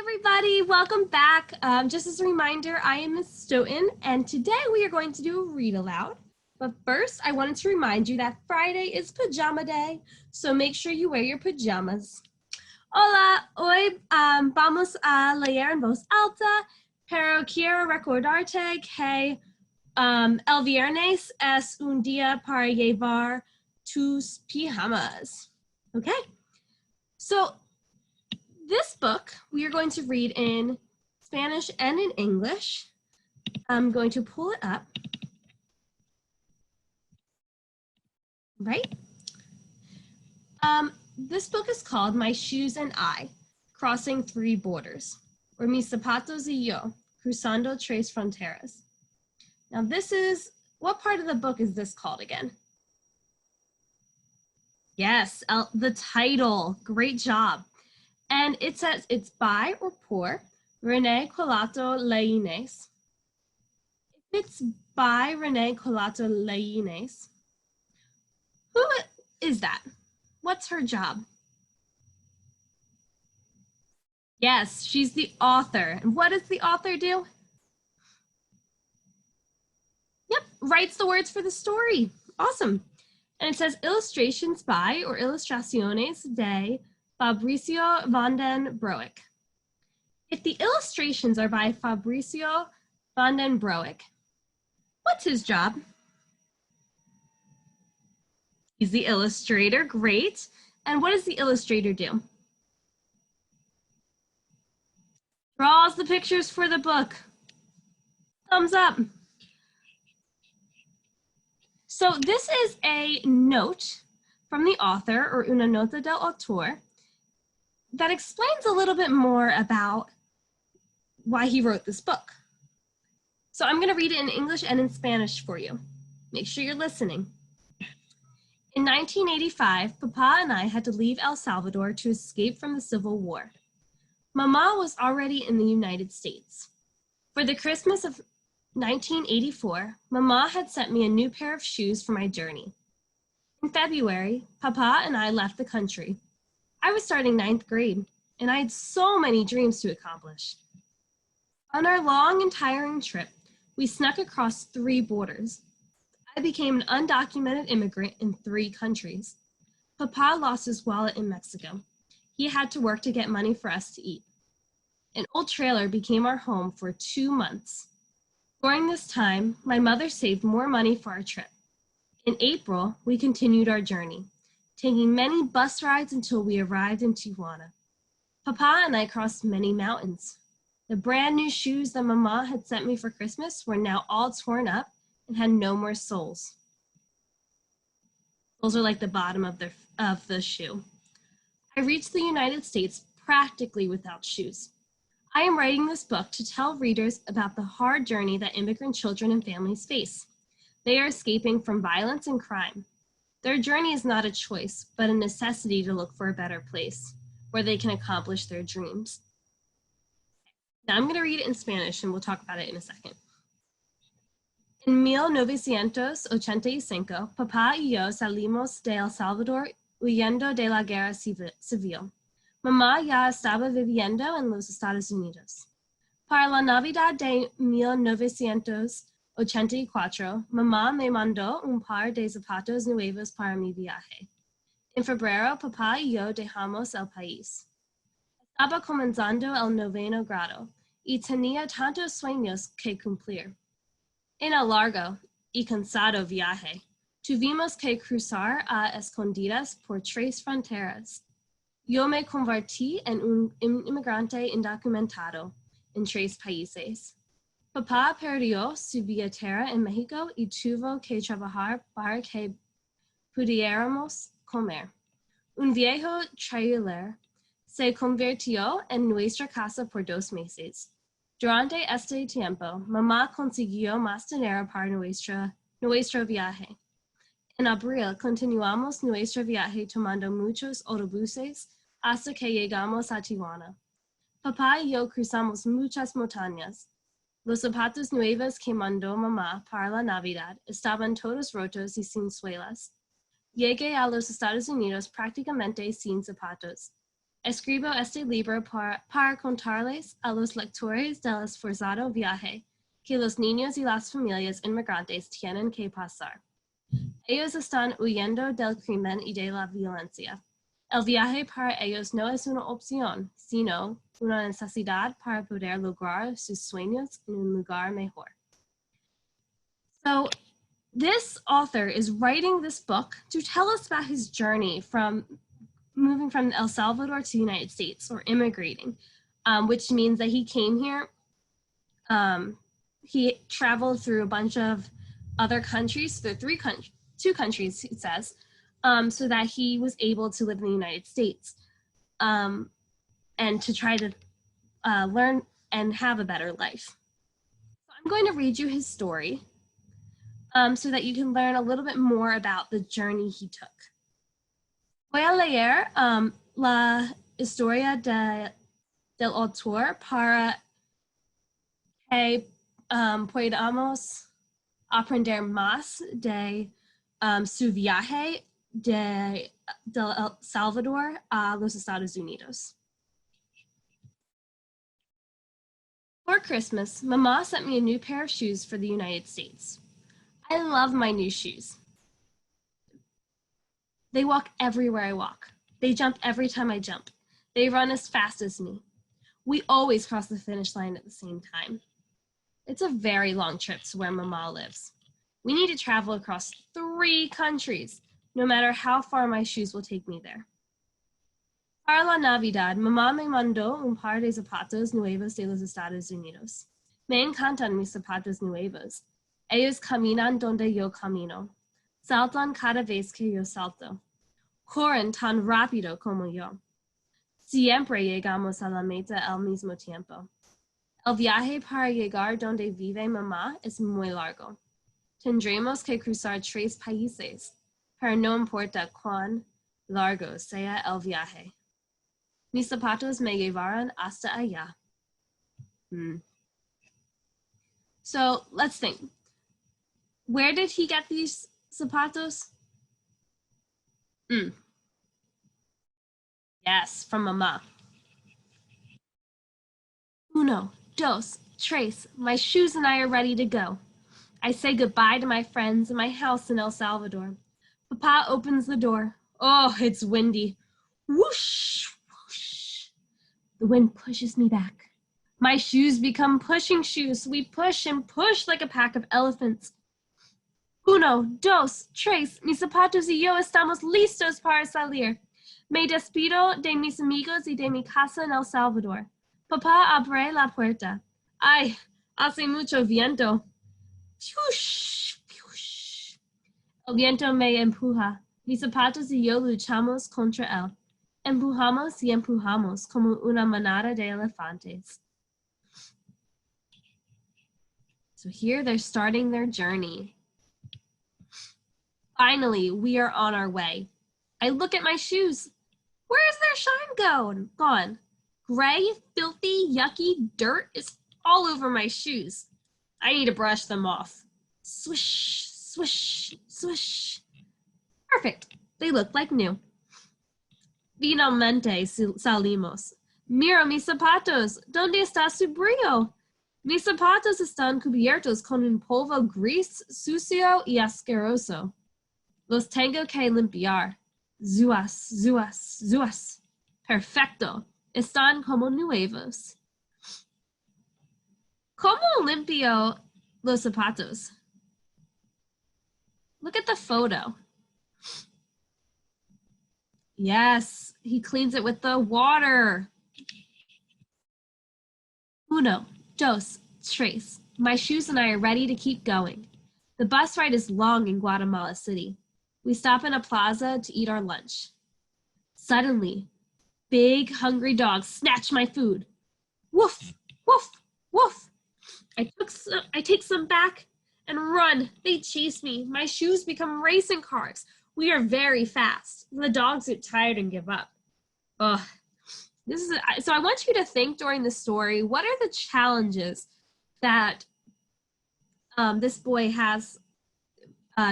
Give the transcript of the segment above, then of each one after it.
everybody, welcome back. Just as a reminder, I am Miss Stoughton, and today we are going to do a read aloud. But first, I wanted to remind you that Friday is pajama day, so make sure you wear your pajamas. Hola, hoy vamos a leer en voz alta, pero quiero recordarte que el viernes es un día para llevar tus pijamas. Okay? So, this book we are going to read in Spanish and in English. I'm going to pull it up. Right? This book is called My Shoes and I, Crossing Three Borders, or Mis zapatos y yo, Cruzando tres fronteras. Now what part of the book is this called again? Yes, the title. Great job. And it says it's by or por René Colato Laínez. If it's by René Colato Laínez, who is that? What's her job? Yes, she's the author. And what does the author do? Yep, writes the words for the story. Awesome. And it says illustrations by or ilustraciones de Fabricio van den Broek. If the illustrations are by Fabricio van den Broek, what's his job? He's the illustrator, great. And what does the illustrator do? Draws the pictures for the book. Thumbs up. So this is a note from the author, or una nota del autor, that explains a little bit more about why he wrote this book. So I'm going to read it in English and in Spanish for you. Make sure you're listening. In 1985, Papa and I had to leave El Salvador to escape from the Civil War. Mama was already in the United States. For the Christmas of 1984, Mama had sent me a new pair of shoes for my journey. In February, Papa and I left the country. I was starting 9th grade, and I had so many dreams to accomplish. On our long and tiring trip, we snuck across 3 borders. I became an undocumented immigrant in 3 countries. Papa lost his wallet in Mexico. He had to work to get money for us to eat. An old trailer became our home for 2 months. During this time, my mother saved more money for our trip. In April, we continued our journey, taking many bus rides until we arrived in Tijuana. Papa and I crossed many mountains. The brand new shoes that Mama had sent me for Christmas were now all torn up and had no more soles. Soles are like the bottom of the shoe. I reached the United States practically without shoes. I am writing this book to tell readers about the hard journey that immigrant children and families face. They are escaping from violence and crime. Their journey is not a choice, but a necessity to look for a better place where they can accomplish their dreams. Now I'm going to read it in Spanish and we'll talk about it in a second. En 1985, Papá y yo salimos de El Salvador huyendo de la guerra civil. Mamá ya estaba viviendo en los Estados Unidos. Para la Navidad de 1984, mamá me mandó un par de zapatos nuevos para mi viaje. En febrero, papá y yo dejamos el país. Estaba comenzando el 9º grado y tenía tantos sueños que cumplir. En el largo y cansado viaje, tuvimos que cruzar a escondidas por 3 fronteras. Yo me convertí en un inmigrante indocumentado en 3 países. Papá perdió su billetera en México y tuvo que trabajar para que pudiéramos comer. Un viejo trailer se convirtió en nuestra casa por 2 meses. Durante este tiempo, mamá consiguió más dinero para nuestro viaje. En abril, continuamos nuestro viaje tomando muchos autobuses hasta que llegamos a Tijuana. Papá y yo cruzamos muchas montañas. Los zapatos nuevos que mandó mamá para la Navidad estaban todos rotos y sin suelas. Llegué a los Estados Unidos prácticamente sin zapatos. Escribo este libro para contarles a los lectores del esforzado viaje que los niños y las familias inmigrantes tienen que pasar. Ellos están huyendo del crimen y de la violencia. El viaje para ellos no es una opción, sino una necesidad para poder lograr sus sueños en un lugar mejor. So this author is writing this book to tell us about his journey from moving from El Salvador to the United States, or immigrating, which means that he came here. He traveled through a bunch of other countries, two countries, it says, so that he was able to live in the United States and to try to learn and have a better life. So I'm going to read you his story so that you can learn a little bit more about the journey he took. Voy a leer la historia del autor para que podamos aprender más de su viaje de El Salvador a los Estados Unidos. For Christmas, Mama sent me a new pair of shoes for the United States. I love my new shoes. They walk everywhere I walk. They jump every time I jump. They run as fast as me. We always cross the finish line at the same time. It's a very long trip to where Mama lives. We need to travel across 3 countries, no matter how far my shoes will take me there. Para la Navidad, Mamá me mandó un par de zapatos nuevos de los Estados Unidos. Me encantan mis zapatos nuevos. Ellos caminan donde yo camino. Saltan cada vez que yo salto. Corren tan rápido como yo. Siempre llegamos a la meta al mismo tiempo. El viaje para llegar donde vive mamá es muy largo. Tendremos que cruzar 3 países, pero no importa cuán largo sea el viaje. Mis zapatos me llevarán hasta allá. So let's think. Where did he get these zapatos? Yes, from Mama. 1, 2, 3. My shoes and I are ready to go. I say goodbye to my friends and my house in El Salvador. Papa opens the door. Oh, it's windy. Whoosh, whoosh. The wind pushes me back. My shoes become pushing shoes. We push and push like a pack of elephants. 1, 2, 3. Mis zapatos y yo estamos listos para salir. Me despido de mis amigos y de mi casa en El Salvador. Papá abre la puerta. Ay, hace mucho viento. Fiush, fiush. El viento me empuja. Mis zapatos y yo luchamos contra él. Empujamos y empujamos como una manada de elefantes. So here they're starting their journey. Finally, we are on our way. I look at my shoes. Where's their shine gone? Gray, filthy, yucky dirt is all over my shoes. I need to brush them off. Swish, swish, swish. Perfect. They look like new. Finalmente salimos. Mira mis zapatos. ¿Dónde está su brillo? Mis zapatos están cubiertos con un polvo gris, sucio y asqueroso. Los tengo que limpiar. Zuas, zuas, zuas. Perfecto. Están como nuevos. ¿Cómo limpio los zapatos? Look at the photo. Yes, he cleans it with the water. 1, 2, 3. My shoes and I are ready to keep going. The bus ride is long in Guatemala City. We stop in a plaza to eat our lunch. Suddenly, big hungry dogs snatch my food. Woof, woof, woof. I take some back and run. They chase me. My shoes become racing cars. We are very fast. The dogs get tired and give up. Ugh. So I want you to think during the story, what are the challenges that this boy has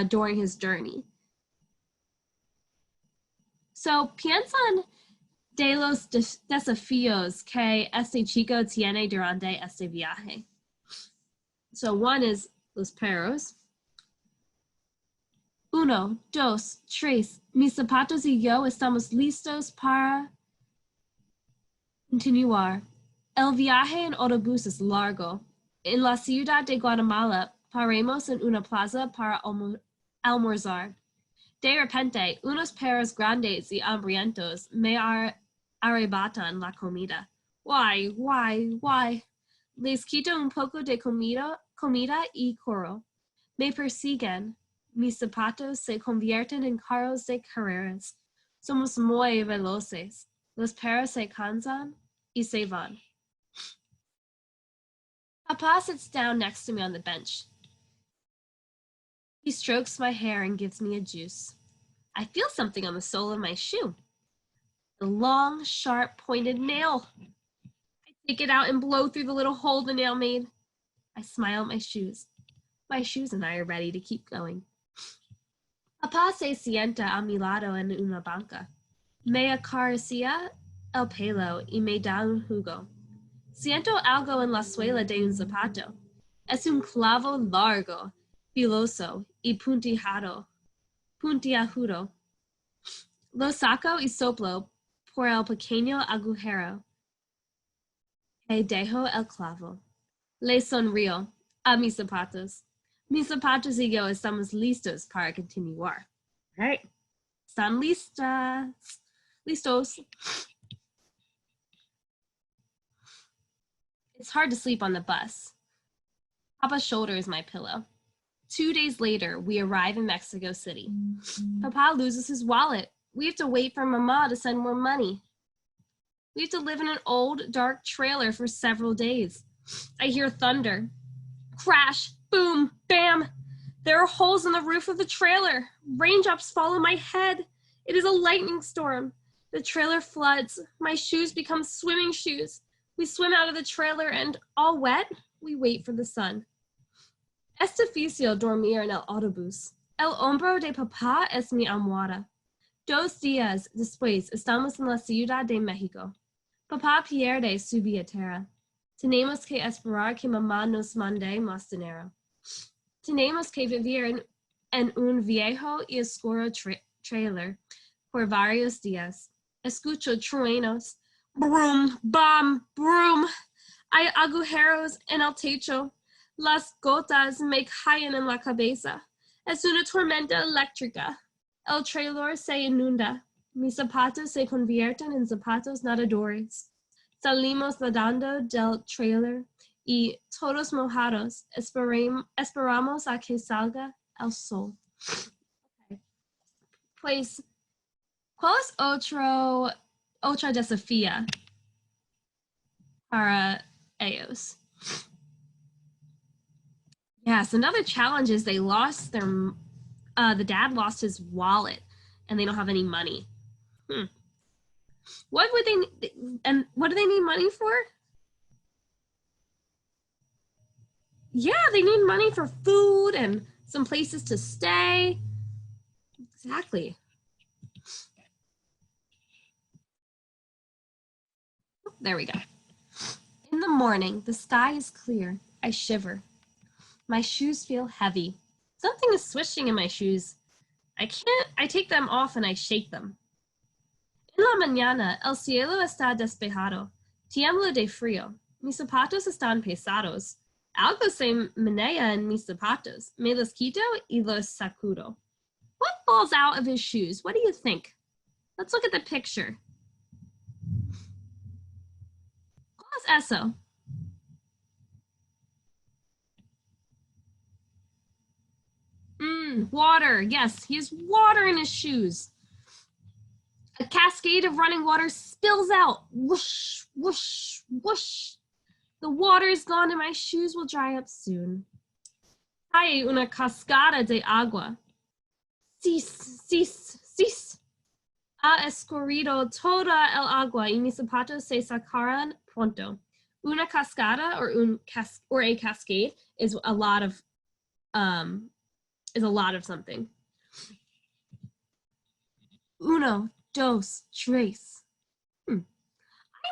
during his journey? So piensan De los desafíos que este chico tiene durante este viaje. So one is los perros. Uno, dos, tres. Mis zapatos y yo estamos listos para continuar. El viaje en autobús es largo. En la ciudad de Guatemala, paremos en una plaza para almorzar. De repente, unos perros grandes y hambrientos me arrebatan la comida. Why? Les quito un poco de comida y corro. Me persiguen. Mis zapatos se convierten en carros de carreras. Somos muy veloces. Los perros se cansan y se van. Papa sits down next to me on the bench. He strokes my hair and gives me a juice. I feel something on the sole of my shoe. The long, sharp, pointed nail. I take it out and blow through the little hole the nail made. I smile at my shoes. My shoes and I are ready to keep going. Papa se sienta a mi lado en una banca. Me acaricía el pelo y me da un jugo. Siento algo en la suela de un zapato. Es un clavo largo, filoso y puntiagudo. Lo saco y soplo por el pequeño agujero. Y dejo el clavo. Le sonrío a mis zapatos. Mis zapatos y yo estamos listos para continuar. All right. Están listos. It's hard to sleep on the bus. Papa's shoulder is my pillow. 2 days later, we arrive in Mexico City. Papa loses his wallet. We have to wait for Mama to send more money. We have to live in an old, dark trailer for several days. I hear thunder. Crash, boom, bam. There are holes in the roof of the trailer. Raindrops fall on my head. It is a lightning storm. The trailer floods. My shoes become swimming shoes. We swim out of the trailer and, all wet, we wait for the sun. Es difícil dormir en el autobús. El hombro de papá es mi almohada. 2 días después estamos en la Ciudad de México. Papá pierde su billetera. Tenemos que esperar que mamá nos mande más dinero. Tenemos que vivir en un viejo y oscuro trailer por varios días. Escucho truenos. Brum, bam, brum. Hay agujeros en el techo. Las gotas me caen en la cabeza. Es una tormenta eléctrica. El trailer se inunda. Mis zapatos se convierten en zapatos nadadores. Salimos nadando del trailer y todos mojados esperamos a que salga el sol. Okay. Pues, ¿cuál es otra desafía para ellos? Yes, another challenge is they lost their, the dad lost his wallet and they don't have any money. What do they need money for? Yeah, they need money for food and some places to stay. Exactly. There we go. In the morning, the sky is clear. I shiver. My shoes feel heavy. Something is swishing in my shoes. I take them off and I shake them. En la mañana, el cielo está despejado. Tiemblo de frío. Mis zapatos están pesados. Algo se menea en mis zapatos. Me los quito y los sacudo. What falls out of his shoes? What do you think? Let's look at the picture. ¿Qué es eso? Water. Yes, he has water in his shoes. A cascade of running water spills out. Whoosh, whoosh, whoosh. The water is gone and my shoes will dry up soon. Hay una cascada de agua. Cis. Ha escurrido toda el agua y mis zapatos se sacarán pronto. Una cascada or a cascade is a lot of something. Uno, dos, tres.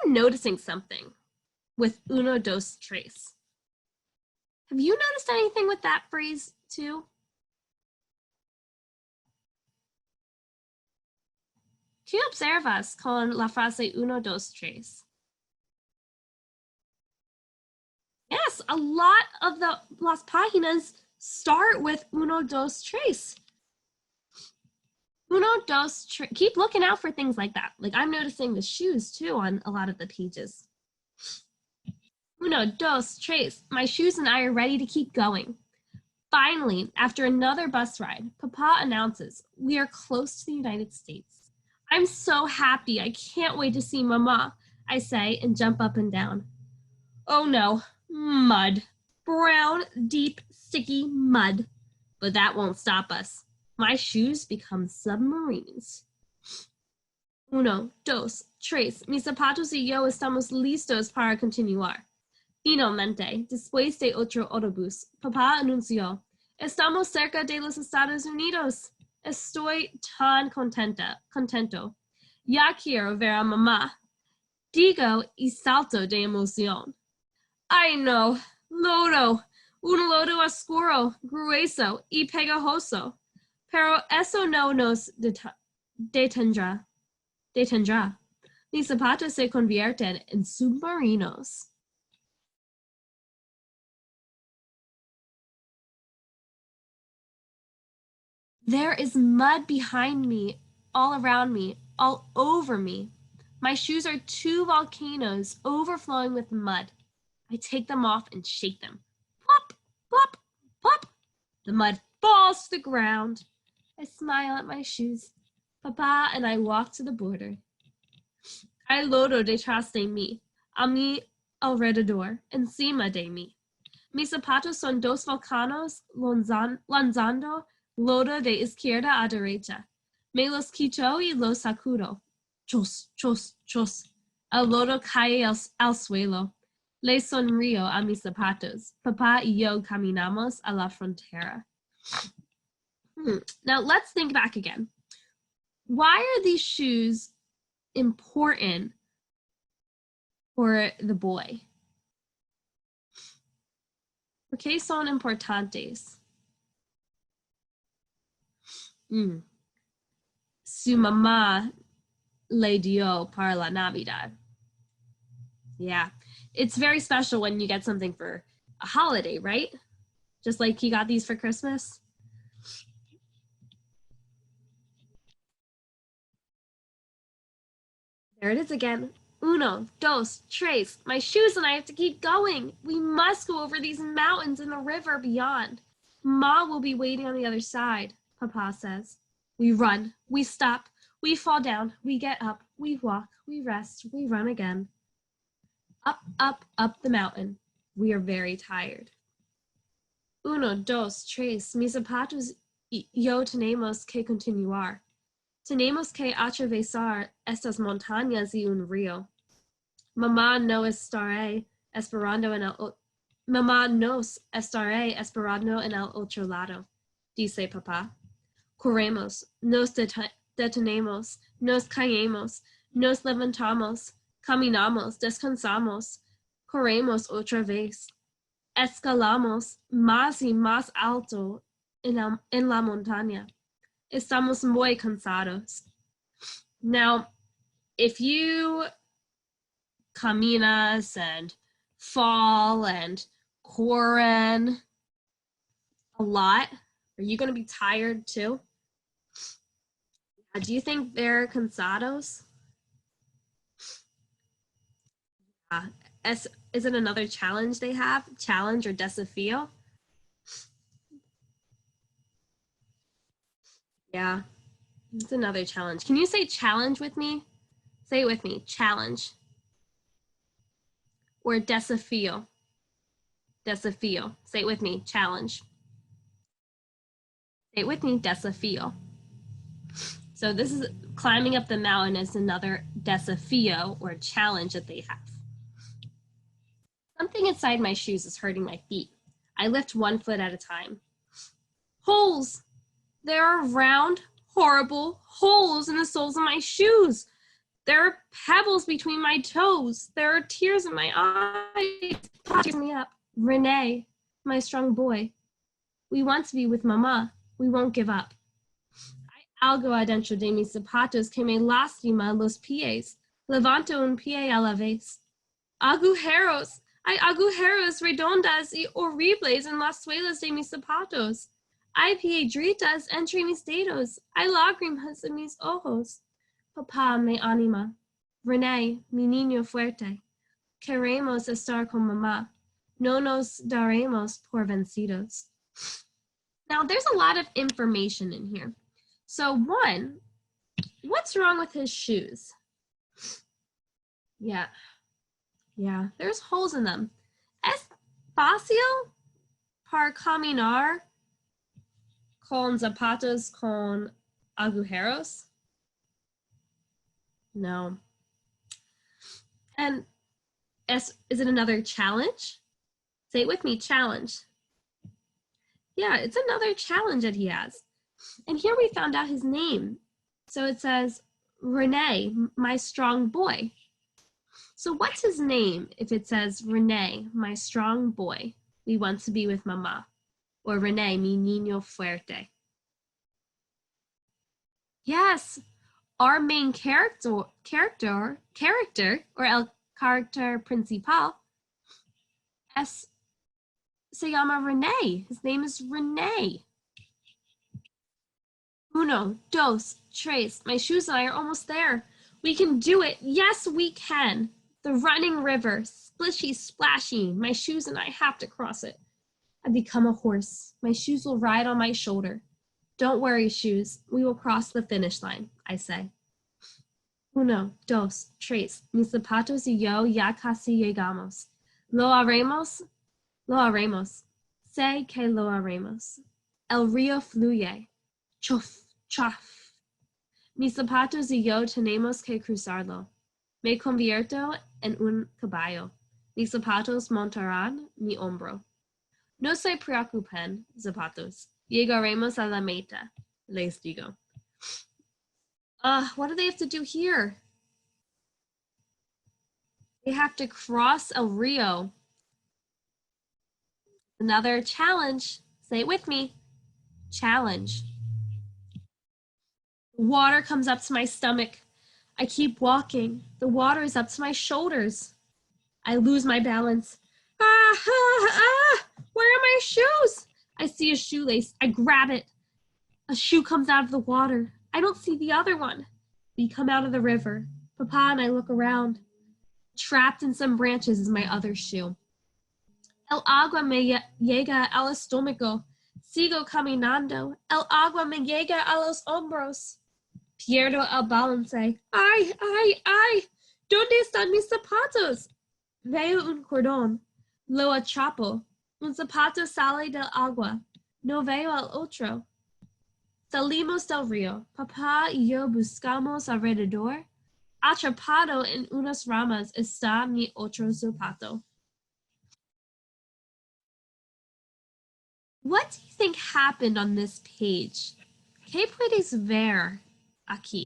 I'm noticing something with uno, dos, tres. Have you noticed anything with that phrase too? ¿Qué observas con la frase uno, dos, tres? Yes, a lot of the las páginas start with uno, dos, tres. Uno, dos, tres. Keep looking out for things like that. Like I'm noticing the shoes too on a lot of the pages. Uno, dos, tres. My shoes and I are ready to keep going. Finally, after another bus ride, Papa announces, we are close to the United States. I'm so happy. I can't wait to see Mama, I say and jump up and down. Oh no, mud. Brown, deep, sticky mud. But that won't stop us. My shoes become submarines. Uno, dos, tres. Mis zapatos y yo estamos listos para continuar. Finalmente, después de otro autobús, Papá anunció, estamos cerca de los Estados Unidos. Estoy tan contento. Ya quiero ver a mamá. Digo y salto de emoción. Ay no, lodo, un lodo oscuro, grueso y pegajoso. Pero eso no nos detendrá. Mis zapatos se convierten en submarinos. There is mud behind me, all around me, all over me. My shoes are two volcanoes overflowing with mud. I take them off and shake them. Plop, plop, plop. The mud falls to the ground. I smile at my shoes. Papa and I walk to the border. Hay lodo detrás de mí, a mi alrededor, encima de mí. Mis zapatos son dos volcanos lanzando lodo de izquierda a derecha. Me los quito y los sacudo. Chos, chos, chos. El lodo cae al suelo. Le sonrío a mis zapatos. Papá y yo caminamos a la frontera. Now let's think back again. Why are these shoes important for the boy? ¿Por qué son importantes? Su mamá le dio para la Navidad. Yeah, it's very special when you get something for a holiday, right? Just like he got these for Christmas. There it is again. Uno, dos, tres. My shoes and I have to keep going. We must go over these mountains and the river beyond. Ma will be waiting on the other side, Papa says. We run, we stop, we fall down, we get up, we walk, we rest, we run again. Up, up, up the mountain. We are very tired. Uno, dos, tres. Mis zapatos y yo tenemos que continuar. Tenemos que atravesar estas montañas y un río. Mamá nos estaré esperando en el otro lado, dice papá. Corremos, nos detenemos, nos caemos, nos levantamos, caminamos, descansamos, corremos otra vez. Escalamos más y más alto en la montaña. Estamos muy cansados. Now, if you caminas and fall and corren a lot, are you going to be tired too? Do you think they're cansados? Is it another challenge they have? Challenge or desafío? Yeah, it's another challenge. Can you say challenge with me? Say it with me, challenge. Or desafío. Desafío. Say it with me, challenge. Say it with me, desafío. So this is climbing up the mountain is another desafío or challenge that they have. Something inside my shoes is hurting my feet. I lift one foot at a time. Holes! There are round, horrible holes in the soles of my shoes. There are pebbles between my toes. There are tears in my eyes. Tears me up. René, my strong boy. We want to be with Mama. We won't give up. Algo adentro de mis zapatos que me lastima los pies. Levanto un pie a la vez. Agujeros. Hay agujeros redondas y horribles en las suelas de mis zapatos. Hay piedritas entre mis dedos. Hay lágrimas en mis ojos. Papá me anima. René, mi niño fuerte. Queremos estar con mamá. No nos daremos por vencidos. Now, there's a lot of information in here. So one, what's wrong with his shoes? Yeah, there's holes in them. Es fácil para caminar con zapatos con agujeros? No. And is it another challenge? Say it with me, challenge. Yeah, it's another challenge that he has. And here we found out his name. So it says, René, my strong boy. So what's his name if it says, René, my strong boy, we want to be with Mama? Or René, mi niño fuerte? Yes, our main character, or el character principal, se llama René. His name is René. Uno, dos, tres. My shoes and I are almost there. We can do it. Yes, we can. The running river, splishy, splashy. My shoes and I have to cross it. I become a horse. My shoes will ride on my shoulder. Don't worry, shoes. We will cross the finish line, I say. Uno, dos, tres. Mis zapatos y yo ya casi llegamos. Lo haremos. Lo haremos. Sé que lo haremos. El río fluye. Chof, chof. Mis zapatos y yo tenemos que cruzarlo. Me convierto en un caballo. Mis zapatos montarán mi hombro. No se preocupen, zapatos. Llegaremos a la meta, les digo. What do they have to do here? They have to cross el rio. Another challenge. Say it with me. Challenge. Water comes up to my stomach. I keep walking. The water is up to my shoulders. I lose my balance. Where are my shoes? I see a shoelace. I grab it. A shoe comes out of the water. I don't see the other one. We come out of the river. Papa and I look around. Trapped in some branches is my other shoe. El agua me llega al estómago. Sigo caminando. El agua me llega a los hombros. Pierdo el balance. Ay. ¿Dónde están mis zapatos? Veo un cordón. Lo atrapo. Un zapato sale del agua. No veo el otro. Salimos del río. Papá y yo buscamos alrededor. Atrapado en unas ramas está mi otro zapato. What do you think happened on this page? ¿Qué puedes ver aquí?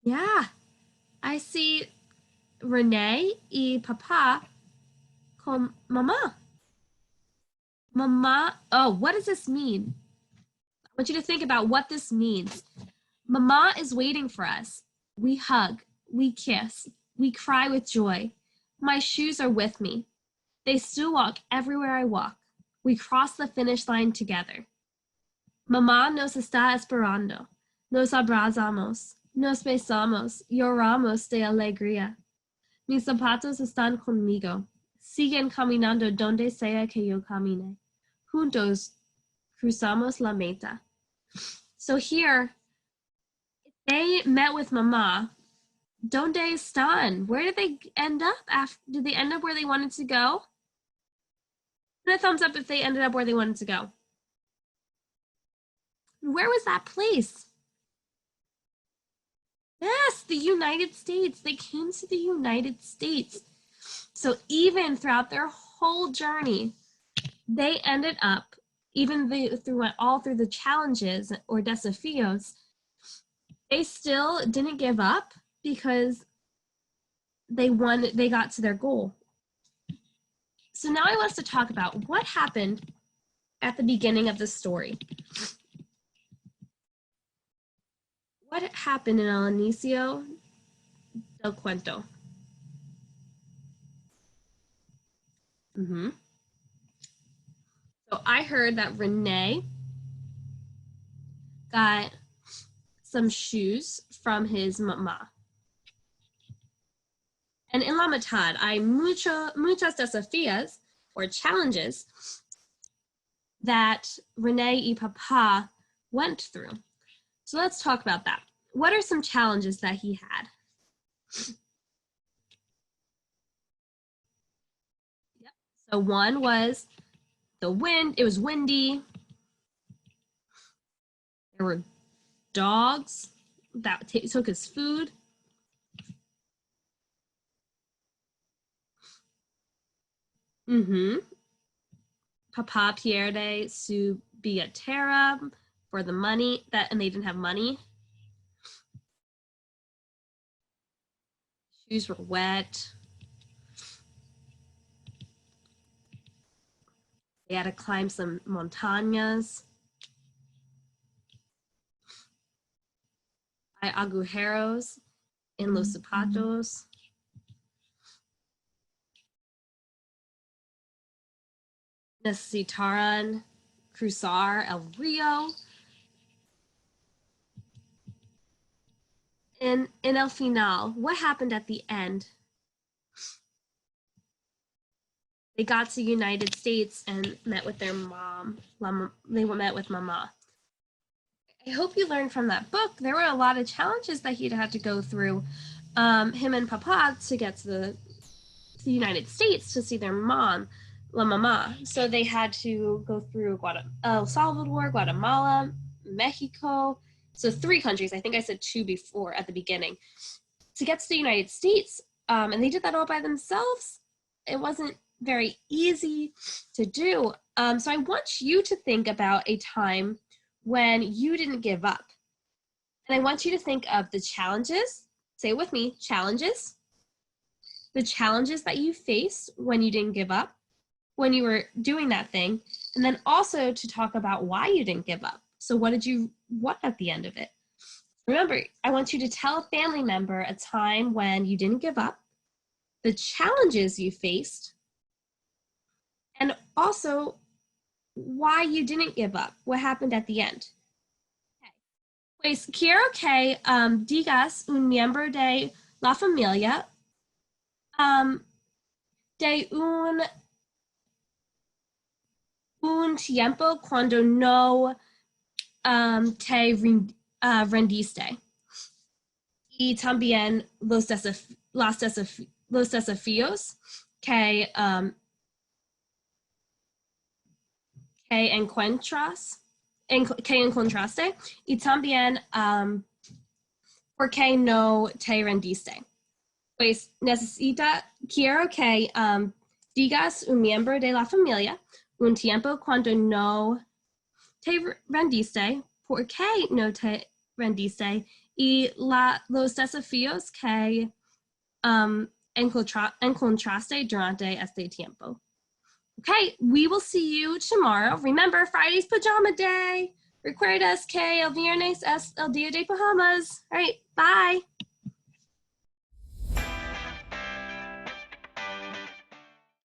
Yeah, I see René y Papa con Mama. Mama, oh, what does this mean? I want you to think about what this means. Mama is waiting for us. We hug, we kiss, we cry with joy. My shoes are with me. They still walk everywhere I walk. We cross the finish line together. Mamá nos está esperando. Nos abrazamos. Nos besamos. Lloramos de alegría. Mis zapatos están conmigo. Siguen caminando donde sea que yo camine. Juntos cruzamos la meta. So here, they met with Mamá. ¿Dónde están? Where did they end up? Did they end up where they wanted to go? Put a thumbs up if they ended up where they wanted to go. Where was that place? Yes, the United States. They came to the United States. So even throughout their whole journey, they ended up, even all through the challenges or desafios, they still didn't give up because they got to their goal. So now I want us to talk about what happened at the beginning of the story. What happened in El Inicio del Cuento? So I heard that René got some shoes from his mama. And en la mitad hay muchas desafíos or challenges that René y Papa went through. So let's talk about that. What are some challenges that he had? Yep. So one was the wind. It was windy. There were dogs that took his food. Papa pierde su billetera for the money and they didn't have money. Shoes were wet. They had to climb some montañas. Hay agujeros en los zapatos. Necesitaron cruzar el río. In el final, what happened at the end? They got to the United States and met with their mom. They met with Mama. I hope you learned from that book. There were a lot of challenges that he'd had to go through, him and Papa, to get to the United States to see their mom, La Mama. So they had to go through El Salvador, Guatemala, Mexico. So 3 countries. I think I said 2 before at the beginning. To get to the United States, and they did that all by themselves. It wasn't very easy to do. So I want you to think about a time when you didn't give up. And I want you to think of the challenges. Say it with me, challenges. The challenges that you faced when you didn't give up, when you were doing that thing. And then also to talk about why you didn't give up. So what did you want at the end of it? Remember, I want you to tell a family member a time when you didn't give up, the challenges you faced, and also why you didn't give up, what happened at the end. Okay. Pues quiero que digas un miembro de la familia de un tiempo cuando no te rendiste. Y también los desafíos que encontraste y también por qué no te rendiste. Pues quiero que digas un miembro de la familia un tiempo cuando no te rendiste, por qué no te rendiste y los desafíos que encontraste durante este tiempo. Okay, we will see you tomorrow. Remember, Friday's pajama day. Recuerdas que el viernes es el día de pajamas. All right, bye.